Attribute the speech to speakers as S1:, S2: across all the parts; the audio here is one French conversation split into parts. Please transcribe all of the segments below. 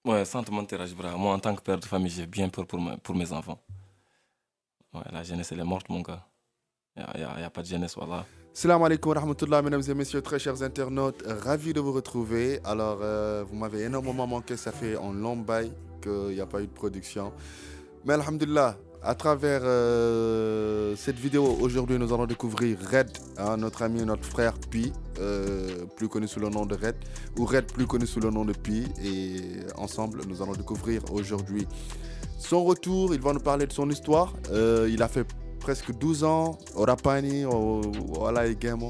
S1: Ouais, sans te mentir, Ajbra, moi en tant que père de famille, j'ai bien peur pour mes enfants. Ouais, la jeunesse, elle est morte, mon gars. Y a pas de jeunesse, voilà.
S2: Salam alaikum wa rahmatullah, mesdames et messieurs, très chers internautes, ravi de vous retrouver. Alors, vous m'avez énormément manqué, ça fait un long bail qu'il n'y a pas eu de production. Mais alhamdulillah, à travers cette vidéo, aujourd'hui, nous allons découvrir Red, hein, notre ami, notre frère Pi, plus connu sous le nom de Red, ou Red, plus connu sous le nom de Pi. Et ensemble, nous allons découvrir aujourd'hui son retour. Il va nous parler de son histoire. Il a fait presque 12 ans au Rapani, au Ala Game.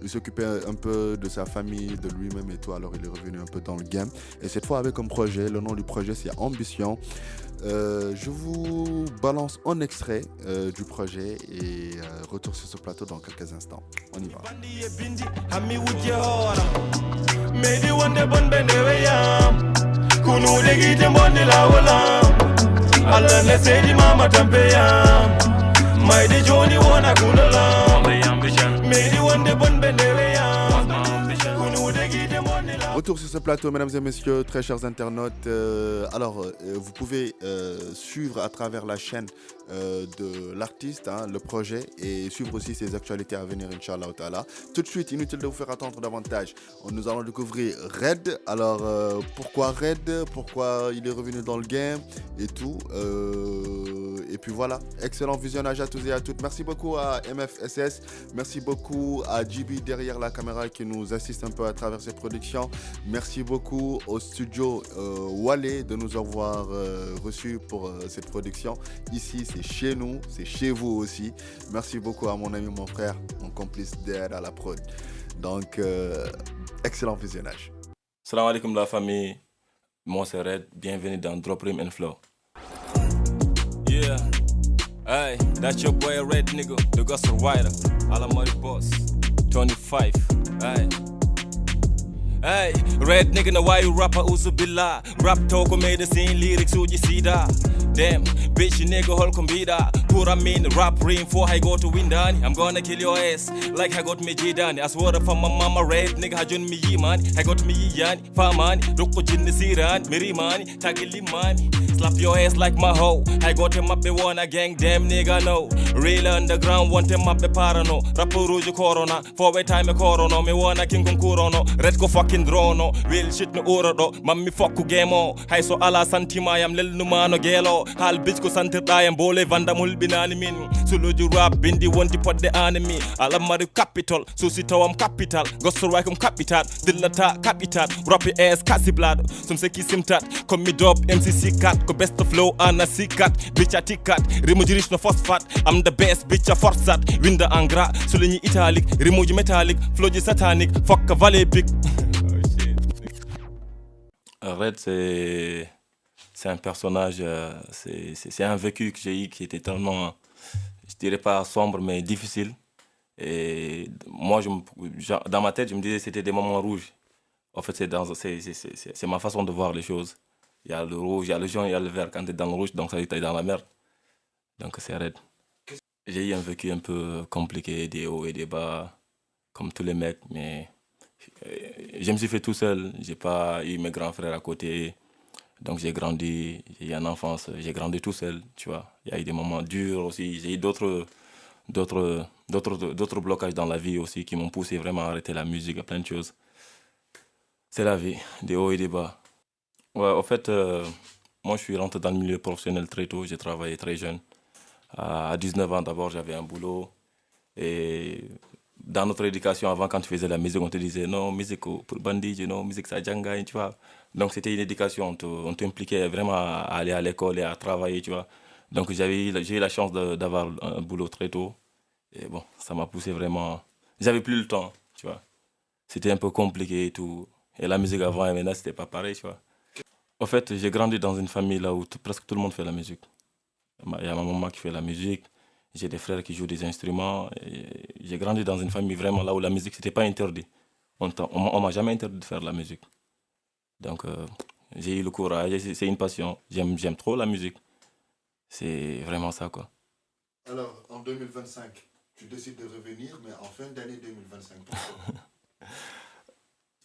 S2: Il s'occupait un peu de sa famille, de lui-même et tout. Alors il est revenu un peu dans le game. Et cette fois avec un projet. Le nom du projet c'est Ambition. Je vous balance un extrait du projet et retour sur ce plateau dans quelques instants. On y va. Retour sur ce plateau, mesdames et messieurs, très chers internautes. Vous pouvez suivre à travers la chaîne de l'artiste, hein, le projet, et suivre aussi ses actualités à venir, Inch'Allah Ta'ala. Tout de suite, inutile de vous faire attendre davantage. Nous allons découvrir Red. Alors, pourquoi Red? Pourquoi il est revenu dans le game et tout. Et puis voilà, excellent visionnage à tous et à toutes. Merci beaucoup à MFSS. Merci beaucoup à JB derrière la caméra qui nous assiste un peu à travers cette production. Merci beaucoup au studio Wale de nous avoir reçus pour cette production. Ici, c'est chez nous, c'est chez vous aussi. Merci beaucoup à mon ami, mon frère, mon complice d'aide à la prod. Donc, excellent visionnage.
S1: Salam alaikum la famille. Moi c'est Red. Bienvenue dans Drop Rim and Flow. Yeah. Hey, that's your boy Red nigga. The Gospel Rider. Alamari Boss. 25. Hey. Hey, Red nigga na why you rapper uzubillah. Rap talk made the scene lyrics uji sida. Damn, bitch you nigga hol kombida. Put I mean rap ring for I go to Windani. I'm gonna kill your ass like I got me Jidani. I swear from my mama Red nigga hajun mi yimani. I got me yiyani, famani. Rukko jinni siran, mirimani, tagili mani. Slap your ass like my hoe. I got him up be wanna gang, damn nigga no. Real underground want him up be parano. Rapper rouge corona, for a time a corona. Me wanna king kong kurono. Red go fucking drono. Real shit no urado. Mammi fuck game. Hay so ala santima yam lel numano gelo. Hal bitch ko santir dayam bole vanda mulbinani min. Suluju rap bindi wanti pod the enemy. Ala mari capital. Susi tawam capital. Gosto raikum capital. Dillata capital. Rap ass kasi blado. Some seki simtat. Come me dub MCC cat. Ko best of flow ana sikat. Bitch a tikat. Rimuji no phosphate. I'm the best bitch a forsat. Winda angra. Sulini italic. Rimuji metallic. Floji satanic. Fuck a valley pic. Red, c'est un personnage, c'est un vécu que j'ai eu qui était tellement, je dirais pas sombre, mais difficile. Et moi, dans ma tête, je me disais que c'était des moments rouges. En fait, c'est ma façon de voir les choses. Il y a le rouge, il y a le jaune, il y a le vert. Quand tu es dans le rouge, donc ça veut dire que tu es dans la merde. Donc c'est Red. J'ai eu un vécu un peu compliqué, des hauts et des bas, comme tous les mecs, mais je me suis fait tout seul. J'ai pas eu mes grands frères à côté. Donc j'ai grandi, j'ai eu une enfance, j'ai grandi tout seul, tu vois. Il y a eu des moments durs aussi. J'ai eu d'autres blocages dans la vie aussi qui m'ont poussé vraiment à arrêter la musique et plein de choses. C'est la vie, des hauts et des bas. Ouais, en fait, moi je suis rentré dans le milieu professionnel très tôt. J'ai travaillé très jeune. À 19 ans d'abord, j'avais un boulot. Et dans notre éducation, avant, quand tu faisais la musique, on te disait non, musique pour bandit, non, musique ça django, tu vois. Donc c'était une éducation, on t'impliquait vraiment à aller à l'école et à travailler, tu vois. Donc j'ai eu la chance d'avoir un boulot très tôt. Et bon, ça m'a poussé vraiment. J'avais plus le temps, tu vois. C'était un peu compliqué et tout. Et la musique avant et maintenant, c'était pas pareil, tu vois. En fait, j'ai grandi dans une famille là où presque tout le monde fait la musique. Il y a ma maman qui fait la musique. J'ai des frères qui jouent des instruments. J'ai grandi dans une famille vraiment là où la musique, c'était pas interdit. On m'a jamais interdit de faire de la musique. Donc, j'ai eu le courage. C'est une passion. J'aime trop la musique. C'est vraiment ça, quoi.
S2: Alors, en 2025, tu décides de revenir, mais en fin d'année 2025, pourquoi?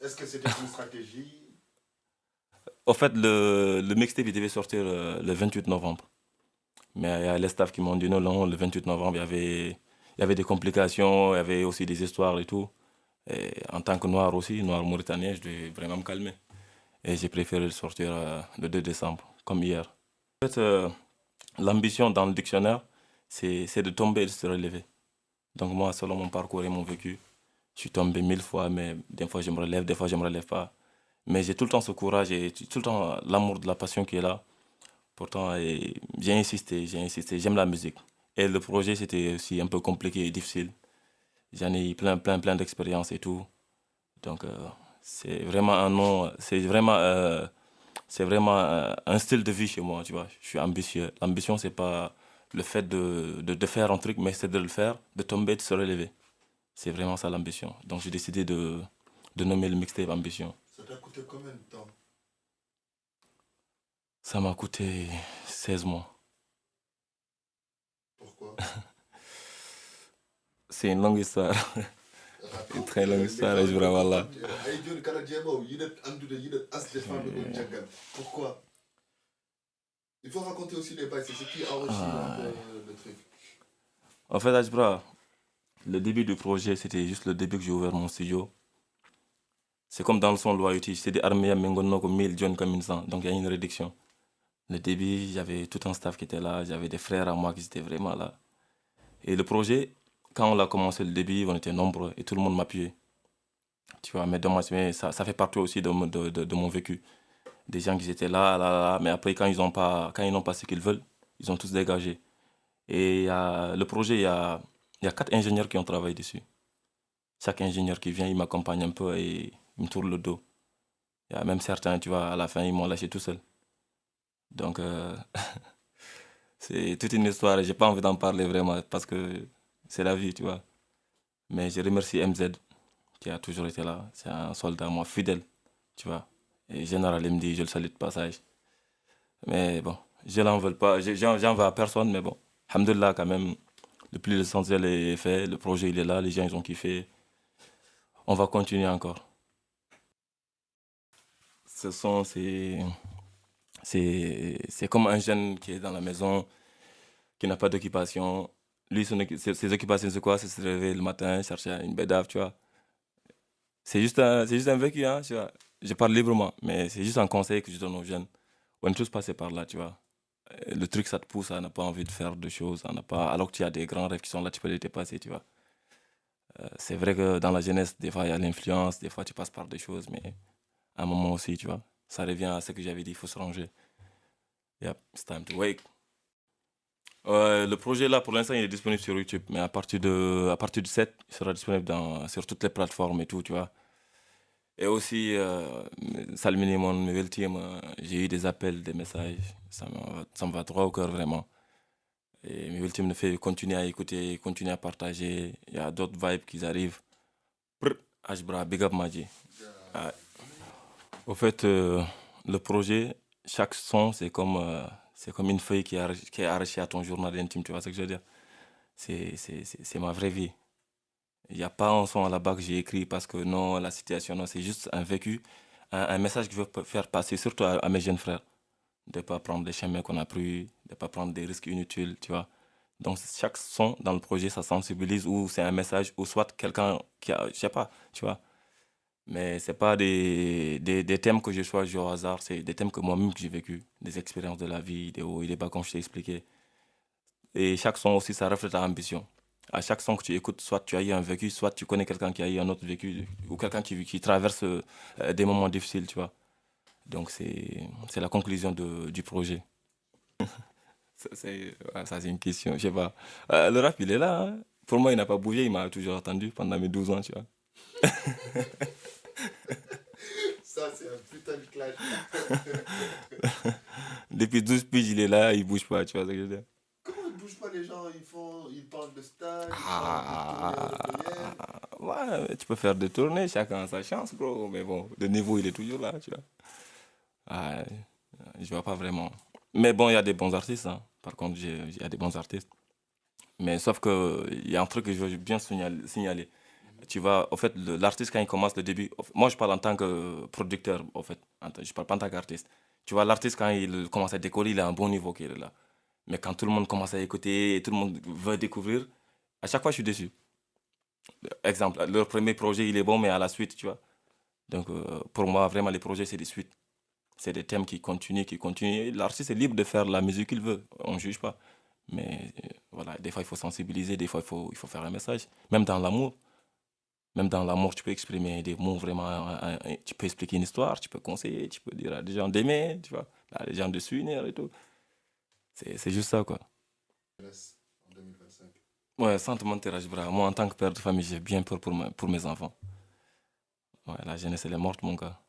S2: Est-ce que c'était une stratégie?
S1: Au fait, le mixtape, il devait sortir le 28 novembre. Mais il y a les staffs qui m'ont dit non, non, le 28 novembre, il y avait des complications, il y avait aussi des histoires et tout. Et en tant que noir aussi, noir mauritanien, je devais vraiment me calmer. Et j'ai préféré le sortir le 2 décembre, comme hier. En fait, l'ambition dans le dictionnaire, c'est de tomber et de se relever. Donc moi, selon mon parcours et mon vécu, je suis tombé 1000 fois, mais des fois je me relève, des fois je me relève pas. Mais j'ai tout le temps ce courage et tout le temps l'amour de la passion qui est là. Pourtant, j'ai insisté, j'aime la musique. Et le projet, c'était aussi un peu compliqué et difficile. J'en ai eu plein d'expériences et tout. Donc, c'est vraiment un nom, c'est vraiment un style de vie chez moi, tu vois. Je suis ambitieux. L'ambition, c'est pas le fait de faire un truc, mais c'est de le faire, de tomber, de se relever. C'est vraiment ça l'ambition. Donc, j'ai décidé de nommer le mixtape Ambition.
S2: Ça t'a coûté combien de temps?
S1: Ça m'a coûté 16 mois.
S2: Pourquoi?
S1: C'est une longue histoire. Une très longue histoire, je vous là.
S2: Pourquoi? Il faut raconter aussi les bails, c'est ce qui enrichit un peu le truc.
S1: En fait, Ajbra, le début du projet, c'était juste le début que j'ai ouvert mon studio. C'est comme dans le son Loyauty, c'est des armées à Mengono comme 1000 John comme 1100, donc il y a une réduction. Le début, j'avais tout un staff qui était là, j'avais des frères à moi qui étaient vraiment là. Et le projet, quand on a commencé le début, on était nombreux et tout le monde m'appuyait. Tu vois, mais dommage, mais ça fait partie aussi de mon vécu. Des gens qui étaient là, là, là, mais après, quand ils n'ont pas ce qu'ils veulent, ils ont tous dégagé. Et le projet, il y a 4 ingénieurs qui ont travaillé dessus. Chaque ingénieur qui vient, il m'accompagne un peu et il me tourne le dos. Il y a même certains, tu vois, à la fin, ils m'ont lâché tout seul. Donc, c'est toute une histoire et j'ai pas envie d'en parler vraiment parce que c'est la vie, tu vois. Mais je remercie MZ qui a toujours été là. C'est un soldat, moi, fidèle, tu vois. Et Général MD, je le salue de passage. Mais bon, je l'en veux pas, j'en veux à personne, mais bon. Alhamdoulilah, quand même, le plus essentiel est fait, le projet il est là, les gens ils ont kiffé. On va continuer encore. Ce son, c'est comme un jeune qui est dans la maison, qui n'a pas d'occupation. Lui, ses occupations, c'est quoi? C'est se réveiller le matin, chercher une bédave, tu vois. C'est juste un vécu, hein, tu vois. Je parle librement, mais c'est juste un conseil que je donne aux jeunes. On est tous passés par là, tu vois. Le truc, ça te pousse à n'a pas envie de faire de choses, alors que tu as des grands rêves qui sont là, tu peux les dépasser, tu vois. C'est vrai que dans la jeunesse, des fois, il y a l'influence, des fois, tu passes par des choses, mais à un moment aussi, tu vois, ça revient à ce que j'avais dit, il faut se ranger. Yep, it's time to wake. Le projet là, pour l'instant, il est disponible sur YouTube, mais à partir du 7, il sera disponible sur toutes les plateformes et tout, tu vois. Et aussi, Salmini, mon nouvel team, j'ai eu des appels, des messages, ça me va droit au cœur, vraiment. Et mes ultimes me fait continuer à écouter, continuer à partager. Il y a d'autres vibes qui arrivent. Prr, Ashbra, big up Maji. Ah, au fait, le projet, chaque son, c'est comme une feuille qui est arrachée à ton journal intime, tu vois ce que je veux dire? C'est ma vraie vie. Il n'y a pas un son à la bas que j'ai écrit parce que non, la situation, non, c'est juste un vécu, un message que je veux faire passer, surtout à mes jeunes frères. De ne pas prendre les chemins qu'on a pris, de ne pas prendre des risques inutiles, tu vois. Donc, chaque son dans le projet, ça sensibilise ou c'est un message ou soit quelqu'un qui a, je sais pas, tu vois. Mais c'est pas des thèmes que je choisis au hasard, c'est des thèmes que moi-même que j'ai vécu, des expériences de la vie, des hauts et des bas, comme je t'ai expliqué. Et chaque son aussi, ça reflète ta ambition. À chaque son que tu écoutes, soit tu as eu un vécu, soit tu connais quelqu'un qui a eu un autre vécu, ou quelqu'un qui traverse des moments difficiles, tu vois. Donc, c'est la conclusion du projet. Ça, c'est une question, je sais pas. Le rap, il est là, hein. Pour moi, il n'a pas bougé, il m'a toujours attendu pendant mes 12 ans, tu vois.
S2: Ça, c'est un putain de clash.
S1: Depuis 12 piges, il est là, il bouge pas, tu vois ce que je veux dire.
S2: Comment ils bougent pas les gens? Ils parlent de stade, ils parlent de tournée européenne.
S1: Ouais, tu peux faire des tournées, chacun a sa chance, bro. Mais bon, le niveau, il est toujours là, tu vois. Ah, je vois pas vraiment. Mais bon, il y a des bons artistes, hein. Par contre, il y a des bons artistes. Mais sauf que il y a un truc que je veux bien signaler. Tu vois, en fait, l'artiste, quand il commence le début, moi je parle en tant que producteur, en fait, je parle pas en tant qu'artiste. Tu vois, l'artiste, quand il commence à décoller, il a un bon niveau qui est là. Mais quand tout le monde commence à écouter et tout le monde veut découvrir, à chaque fois je suis déçu. Exemple, leur premier projet, il est bon, mais à la suite, tu vois. Donc, pour moi, vraiment, les projets, c'est des suites. C'est des thèmes qui continuent, qui continuent. L'artiste est libre de faire la musique qu'il veut, on ne juge pas. Mais voilà, des fois, il faut sensibiliser, des fois, il faut faire un message. Même dans l'amour. Même dans l'amour, tu peux exprimer des mots vraiment. Tu peux expliquer une histoire, tu peux conseiller, tu peux dire à des gens d'aimer, tu vois, à des gens de s'unir et tout. C'est juste ça, quoi.
S2: En 2025.
S1: Ouais, sans te mentir, Ajbra, moi, en tant que père de famille, j'ai bien peur pour mes enfants. Ouais, la jeunesse, elle est morte, mon gars.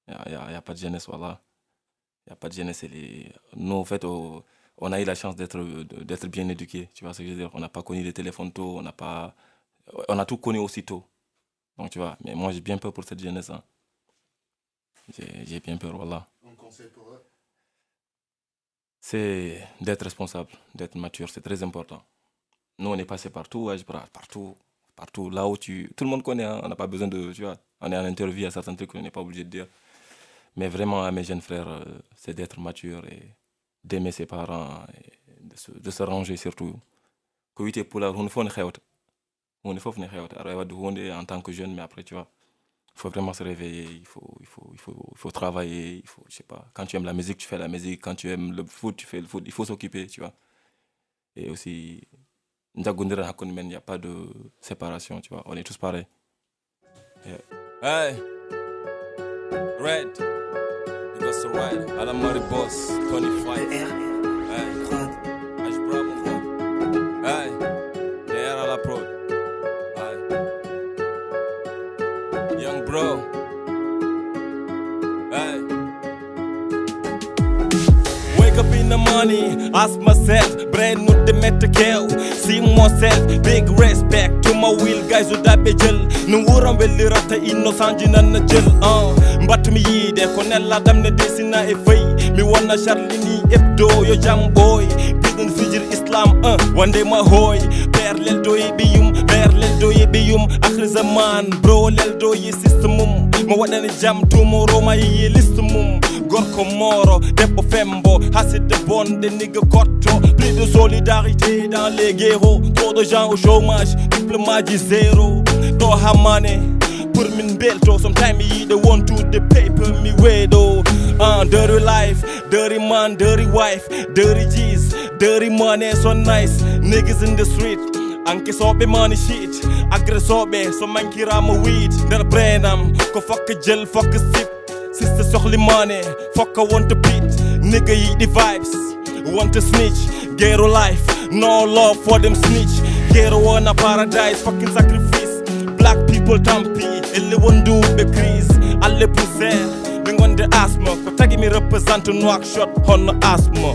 S1: Il y a pas de jeunesse, voilà. Il n'y a pas de jeunesse. Nous, en fait, on a eu la chance d'être bien éduqués. Tu vois ce que je veux dire? On n'a pas connu les téléphones tôt, on a tout connu aussitôt. Donc, tu vois, mais moi, j'ai bien peur pour cette jeunesse, hein. J'ai bien peur, voilà.
S2: Un conseil pour eux?
S1: C'est d'être responsable, d'être mature, c'est très important. Nous, on est passé partout, partout, partout, là où tout le monde connaît, hein. On n'a pas besoin de, tu vois, on est en interview, il y a certains trucs qu'on n'est pas obligé de dire. Mais vraiment, à mes jeunes frères, c'est d'être mature et d'aimer ses parents et de se ranger surtout. Que tu es pour la en tant que jeune, mais après, tu vois, il faut vraiment se réveiller, il faut travailler, je sais pas, quand tu aimes la musique, tu fais la musique, quand tu aimes le foot, tu fais le foot, il faut s'occuper, tu vois. Et aussi, il n'y a pas de séparation, tu vois, on est tous pareils. Yeah. Hey, Red, you got the right, Alamari Boss, 25. Hey, Ash Bravo, hey, DR à la prod. Young bro, hey. Wake up in the morning, ask myself, brain with the metal, see myself, big respect to my will guys who die bejel. No wuram belli rata innocent jinan na jël mbatt mi yide ko nella dam ne desina e fay mi wonna Charlie Hebdo yo jam boy bidon fijir Islam wande ma hoy per lel doy biyum per lel doy biyum akhir zaman bro lel doy systemum ma wadani jam tomorrow ma yi listumum gorko moro debbo fembo haside bonde nigga kotto plus de solidarité dans les guerres trop de gens au chômage diplomatie zéro do hamane pour min belto sometimes they want to the paper me wedo dirty life dirty man dirty wife dirty G's dirty money so nice niggas in the street anke soɓe money shit agressoɓe so mankirama weed nder brainam ko fokka jël fokka sip sister sohli money fokka wonta beat nigga yiɗi vibes wonta snitch ghetto life no love for them snitch ghetto wona paradise fucking sacrifice black people tampi elle wonduɓe crise alle poussière ɓe gonde asthma ko tagui mi représente Nouakchott honno asthma